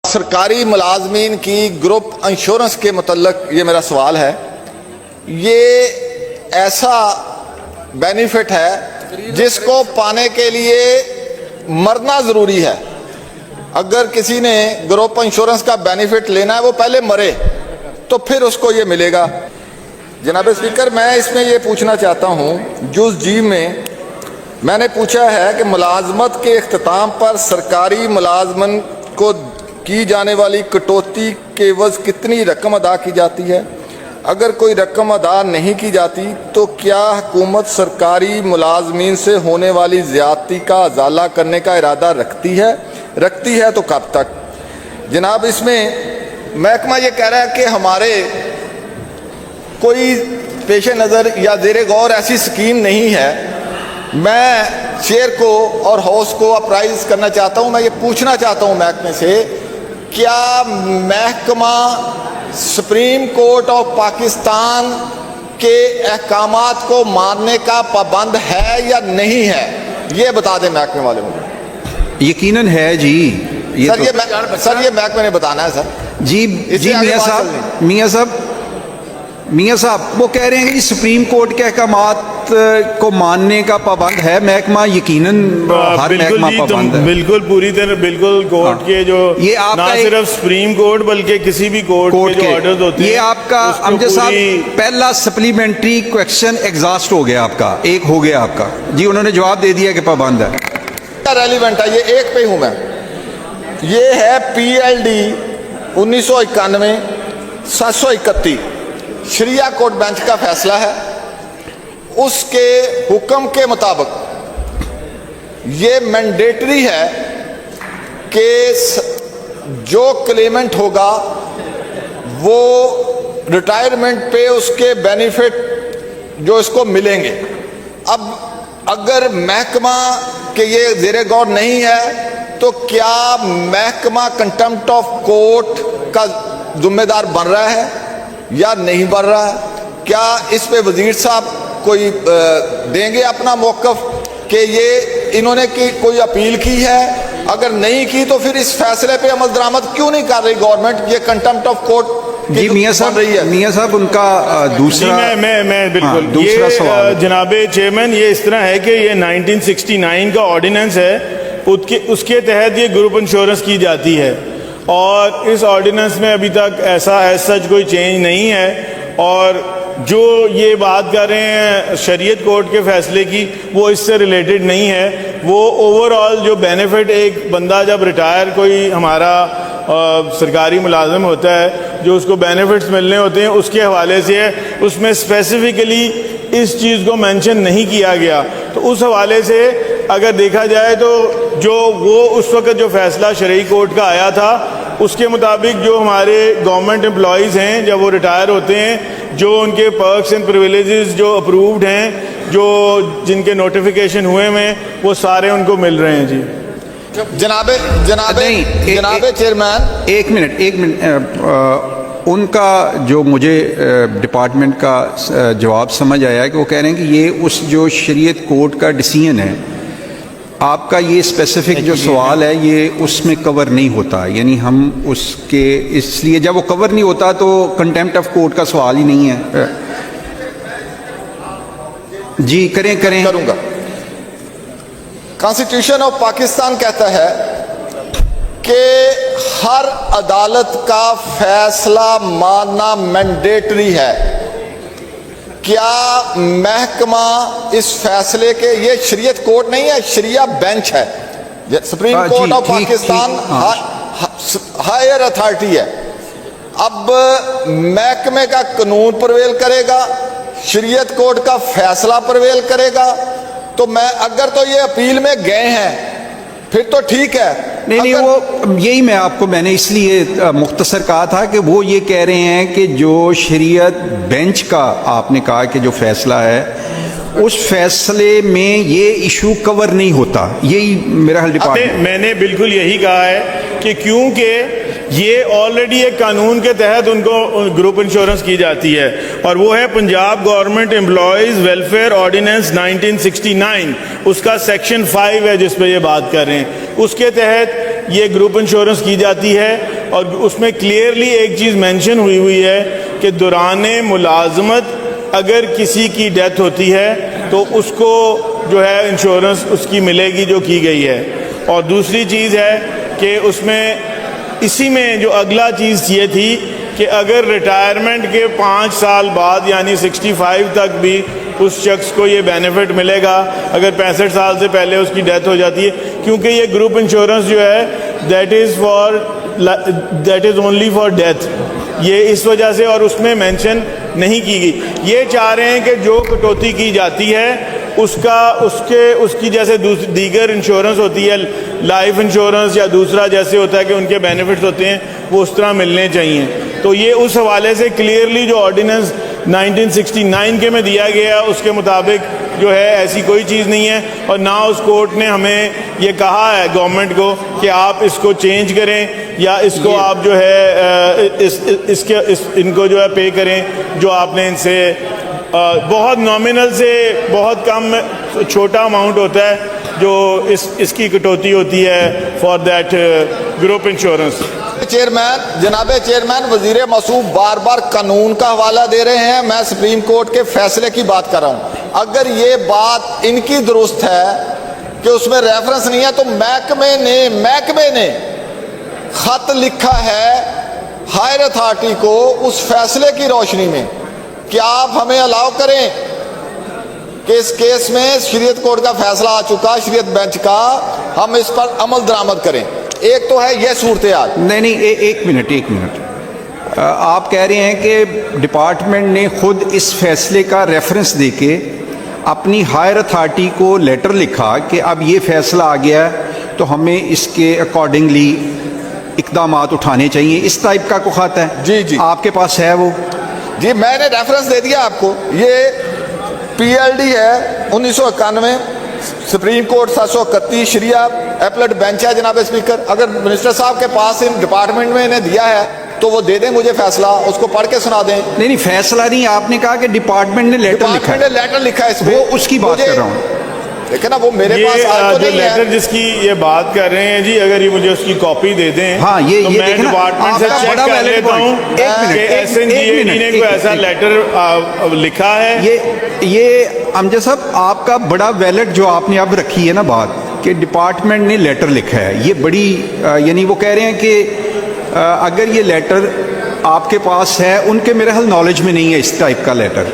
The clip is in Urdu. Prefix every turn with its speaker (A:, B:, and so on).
A: سرکاری ملازمین کی گروپ انشورنس کے متعلق یہ میرا سوال ہے. یہ ایسا بینیفٹ ہے جس کو پانے کے لیے مرنا ضروری ہے. اگر کسی نے گروپ انشورنس کا بینیفٹ لینا ہے وہ پہلے مرے تو پھر اس کو یہ ملے گا. جناب اسپیکر، میں اس میں یہ پوچھنا چاہتا ہوں، جز جی میں نے پوچھا ہے کہ ملازمت کے اختتام پر سرکاری ملازمن کو کی جانے والی کٹوتی کے عوض کتنی رقم ادا کی جاتی ہے؟ اگر کوئی رقم ادا نہیں کی جاتی تو کیا حکومت سرکاری ملازمین سے ہونے والی زیادتی کا ازالہ کرنے کا ارادہ رکھتی ہے تو کب تک؟ جناب، اس میں محکمہ یہ کہہ رہا ہے کہ ہمارے کوئی پیش نظر یا زیر غور ایسی سکیم نہیں ہے. میں چیئر کو اور ہاؤس کو اپرائز کرنا چاہتا ہوں، میں یہ پوچھنا چاہتا ہوں محکمے سے، کیا محکمہ سپریم کورٹ آف پاکستان کے احکامات کو ماننے کا پابند ہے یا نہیں ہے؟ یہ بتا دیں محکمے والے مجھے.
B: یقیناً ہے جی.
A: سر یہ محکمے نے بتانا ہے سر.
B: جی میاں صاحب وہ کہہ رہے ہیں کہ سپریم کورٹ کے احکامات کو ماننے کا پابند ہے محکمہ. یقیناً ہر محکمہ پابند ہے.
C: بالکل پوری طرح بالکل کورٹ کے جو نہ صرف سپریم کورٹ بلکہ کسی بھی کورٹ کے جو آرڈرز ہوتے ہیں.
B: یہ آپ کا امجد صاحب پہلا سپلیمنٹری کویکشن ایگزاسٹ ہو گیا، آپ کا ایک ہو گیا آپ کا. جی انہوں نے جواب دے دیا کہ پابند ہے.
A: ریلیونٹ ہے، یہ ایک پہ ہوں میں. یہ ہے PLD 1991 731 شریعہ کورٹ بینچ کا فیصلہ ہے. اس کے حکم کے مطابق یہ مینڈیٹری ہے کہ جو کلیمنٹ ہوگا وہ ریٹائرمنٹ پہ اس کے بینیفٹ جو اس کو ملیں گے. اب اگر محکمہ کہ یہ زیر غور نہیں ہے تو کیا محکمہ کنٹمپٹ آف کورٹ کا ذمہ دار بن رہا ہے یا نہیں بن رہا ہے؟ کیا اس پہ وزیر صاحب کوئی دیں گے اپنا موقف کہ یہ انہوں نے کوئی اپیل کی ہے؟ اگر نہیں کی تو پھر اس فیصلے پہ عمل درآمد کیوں نہیں کر رہی گورنمنٹ؟ یہ کنٹمپٹ آف کورٹ
B: جی میاں صاحب ان کا دوسرا
C: میں بالکل
B: دوسرا سوال.
C: جناب چیئرمین، یہ اس طرح ہے کہ یہ 1969 کا آرڈیننس ہے، اس کے تحت یہ گروپ انشورنس کی جاتی ہے اور اس آرڈیننس میں ابھی تک ایسا سچ کوئی چینج نہیں ہے. اور جو یہ بات کر رہے ہیں شریعت کورٹ کے فیصلے کی، وہ اس سے ریلیٹڈ نہیں ہے. وہ اوور آل جو بینیفٹ ایک بندہ جب ریٹائر کوئی ہمارا سرکاری ملازم ہوتا ہے جو اس کو بینیفٹس ملنے ہوتے ہیں اس کے حوالے سے ہے. اس میں اسپیسیفکلی اس چیز کو مینشن نہیں کیا گیا. تو اس حوالے سے اگر دیکھا جائے تو جو وہ اس وقت جو فیصلہ شرعی کورٹ کا آیا تھا اس کے مطابق جو ہمارے گورنمنٹ امپلائیز ہیں جب وہ ریٹائر ہوتے ہیں، جو ان کے پرکس اینڈ پریویلیجز جو اپرووڈ ہیں، جو جن کے نوٹیفیکیشن ہوئے ہیں، وہ سارے ان کو مل رہے ہیں. جی
A: جناب چیئرمین
B: ایک منٹ ان کا جو مجھے ڈپارٹمنٹ کا جواب سمجھ آیا ہے کہ وہ کہہ رہے ہیں کہ یہ اس جو شریعت کورٹ کا ڈیسیژن ہے، آپ کا یہ اسپیسیفک جو سوال ہے یہ اس میں کور نہیں ہوتا. یعنی ہم اس لیے جب وہ کور نہیں ہوتا تو کنٹمپٹ آف کورٹ کا سوال ہی نہیں ہے. جی کروں گا.
A: کانسٹیٹیوشن آف پاکستان کہتا ہے کہ ہر عدالت کا فیصلہ ماننا مینڈیٹری ہے. کیا محکمہ اس فیصلے کے، یہ شریعت کورٹ نہیں ہے، شریعہ بینچ ہے، supreme court of Pakistan higher authority ہے. اب محکمے کا قانون پرویل کرے گا، شریعت کورٹ کا فیصلہ پرویل کرے گا. تو اگر تو یہ اپیل میں گئے ہیں پھر تو ٹھیک ہے.
B: نہیں وہ یہی میں نے اس لیے مختصر کہا تھا کہ وہ یہ کہہ رہے ہیں کہ جو شریعت بینچ کا آپ نے کہا کہ جو فیصلہ ہے اس فیصلے میں یہ ایشو کور نہیں ہوتا. یہی میرا حل ڈپارٹمنٹ
C: میں نے بالکل یہی کہا ہے کہ کیونکہ یہ آلریڈی ایک قانون کے تحت ان کو گروپ انشورنس کی جاتی ہے اور وہ ہے Punjab government employees welfare ordinance 1969. اس کا سیکشن 5 ہے جس پہ یہ بات کر رہے ہیں. اس کے تحت یہ گروپ انشورنس کی جاتی ہے اور اس میں کلیئرلی ایک چیز مینشن ہوئی ہے کہ دوران ملازمت اگر کسی کی ڈیتھ ہوتی ہے تو اس کو جو ہے انشورنس اس کی ملے گی جو کی گئی ہے. اور دوسری چیز ہے کہ اس میں اسی میں جو اگلا چیز یہ تھی کہ اگر ریٹائرمنٹ کے 5 سال بعد یعنی 65 تک بھی اس شخص کو یہ بینیفٹ ملے گا اگر 65 سال سے پہلے اس کی ڈیتھ ہو جاتی ہے, کیونکہ یہ گروپ انشورنس جو ہے that is only for death, یہ اس وجہ سے اور اس میں مینشن نہیں کی گئی. یہ چاہ رہے ہیں کہ جو کٹوتی کی جاتی ہے اس کی جیسے دیگر انشورنس ہوتی ہے لائف انشورنس یا دوسرا جیسے ہوتا ہے کہ ان کے بینیفٹس ہوتے ہیں وہ اس طرح ملنے چاہیے. تو یہ اس حوالے سے کلیئرلی جو آرڈیننس 1969 کے میں دیا گیا ہے اس کے مطابق جو ہے ایسی کوئی چیز نہیں ہے, اور نہ اس کورٹ نے ہمیں یہ کہا ہے گورنمنٹ کو کہ آپ اس کو چینج کریں یا اس کو آپ جو ہے ان کو جو ہے پے کریں جو آپ نے ان سے بہت نامنل سے بہت کم چھوٹا اماؤنٹ ہوتا ہے جو اس کی کٹوتی ہوتی ہے فار دیٹ گروپ انشورنس.
A: جناب چیئرمین وزیر موصوف بار بار قانون کا حوالہ دے رہے ہیں, میں سپریم کورٹ کے فیصلے کی بات کر رہا ہوں. اگر یہ بات ان کی درست ہے کہ اس میں ریفرنس نہیں ہے تو محکمے نے خط لکھا ہے ہائر اتھارٹی کو اس فیصلے کی روشنی میں کہ آپ ہمیں الاؤ کریں کہ اس کیس میں شریعت کورٹ کا فیصلہ آ چکا, شریعت بینچ کا, ہم اس پر عمل درآمد کریں. ایک تو ہے یہ صورتحال.
B: نہیں ایک منٹ آپ کہہ رہے ہیں کہ ڈپارٹمنٹ نے خود اس فیصلے کا ریفرنس دے کے اپنی ہائر اتھارٹی کو لیٹر لکھا کہ اب یہ فیصلہ آ گیا تو ہمیں اس کے اکارڈنگلی اقدامات اٹھانے چاہیے, اس ٹائپ کا کو خط ہے.
A: جی
B: آپ کے پاس ہے وہ؟
A: جی میں نے ریفرنس دے دیا آپ کو. یہ PLD ہے 1991 سپریم کورٹ 731 شریعہ ایپلٹ بینچ ہے جناب اسپیکر. اگر منسٹر صاحب کے پاس ان ڈپارٹمنٹ میں انہیں دیا ہے تو وہ دے دیں مجھے فیصلہ, اس کو پڑھ کے سنا دیں.
B: نہیں فیصلہ نہیں, آپ نے کہا کہ ڈپارٹمنٹ نے لیٹر لکھا ہے,
A: وہ
B: اس کی بات کر رہا ہوں.
A: لیکن اب وہ میرے پاس
C: جو لیٹر جس کی یہ بات کر رہے ہیں جی, اگر یہ مجھے اس کی کاپی دے دیں
B: ہاں
C: تو میں ڈپارٹمنٹ سے چیک کر لیتا ہوں کہ SNGA نے کوئی ایسا لیٹر لکھا ہے.
B: یہ امجد صاحب آپ کا بڑا ویلڈ جو آپ نے اب رکھی ہے نا بات کہ ڈپارٹمنٹ نے لیٹر لکھا ہے, یہ بڑی یعنی وہ کہہ رہے ہیں کہ اگر یہ لیٹر آپ کے پاس ہے, ان کے میرے حال نالج میں نہیں ہے اس ٹائپ کا لیٹر.